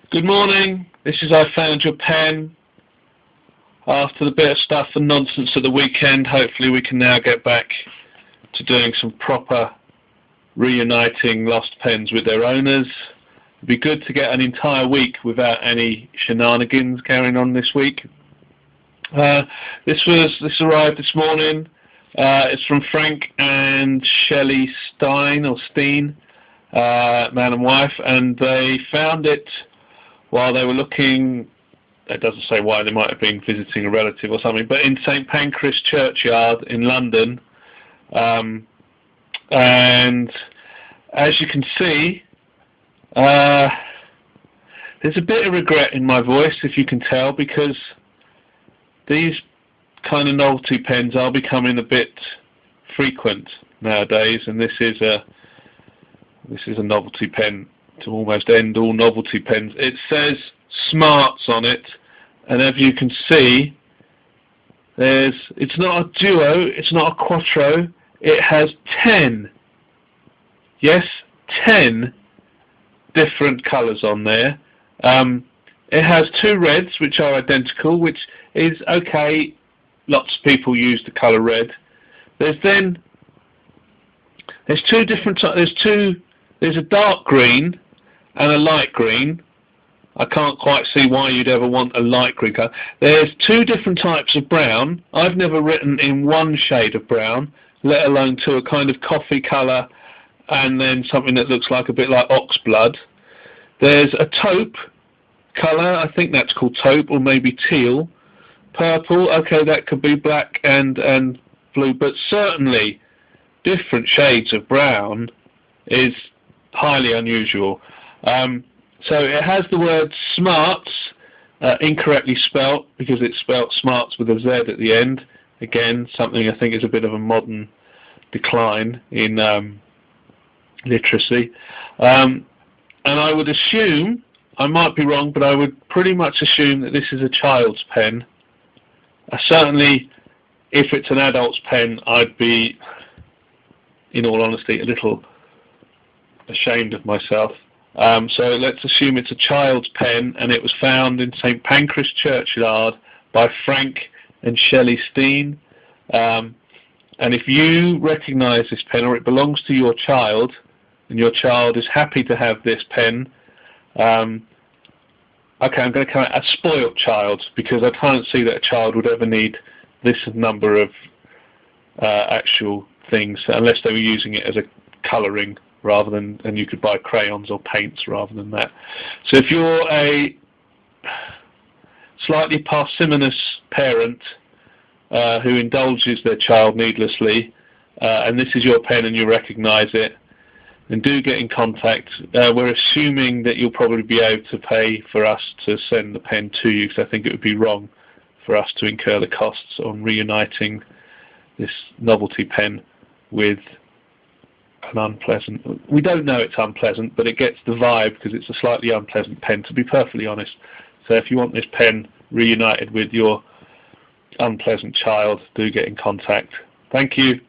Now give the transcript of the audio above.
Good morning, this is I Found Your Pen. After the bit of stuff and nonsense at the weekend, hopefully we can now get back to doing some proper reuniting lost pens with their owners. It'd be good to get an entire week without any shenanigans carrying on this week. This arrived this morning. It's from Frank and Shelley Steen, man and wife, and they found it while they were looking. It doesn't say why, they might have been visiting a relative or something, but in St Pancras churchyard in London. And as you can see, there's a bit of regret in my voice, if you can tell, because these kind of novelty pens are becoming a bit frequent nowadays, and this is a novelty pen to almost end all novelty pens. It says Smarts on it, and as you can see, it's not a duo, it's not a quattro, it has 10, yes, 10 different colours on there. It has two reds which are identical, which is okay. Lots of people use the colour red. There's two different types. There's a dark green and a light green. I can't quite see why you'd ever want a light green colour. There's two different types of brown. I've never written in one shade of brown, let alone two, a kind of coffee colour and then something that looks like a bit like ox blood. There's a taupe colour, I think that's called taupe, or maybe teal. Purple, okay, that could be black and blue, but certainly different shades of brown is highly unusual. So it has the word Smarts incorrectly spelt, because it's spelt Smarts with a Z at the end. Again, something I think is a bit of a modern decline in literacy. And I would assume, I might be wrong, but I would pretty much assume that this is a child's pen. Certainly, if it's an adult's pen, I'd be, in all honesty, a little ashamed of myself. So let's assume it's a child's pen, and it was found in St Pancras churchyard by Frank and Shelley Steen. And if you recognise this pen, or it belongs to your child, and your child is happy to have this pen, okay, I'm going to count it a spoilt child, because I can't see that a child would ever need this number of actual things, unless they were using it as a colouring rather than, and you could buy crayons or paints rather than that. So if you're a slightly parsimonious parent who indulges their child needlessly, and this is your pen and you recognise it, then do get in contact. We're assuming that you'll probably be able to pay for us to send the pen to you, because I think it would be wrong for us to incur the costs on reuniting this novelty pen with an unpleasant... We don't know it's unpleasant, but it gets the vibe because it's a slightly unpleasant pen, to be perfectly honest. So if you want this pen reunited with your unpleasant child, do get in contact. Thank you.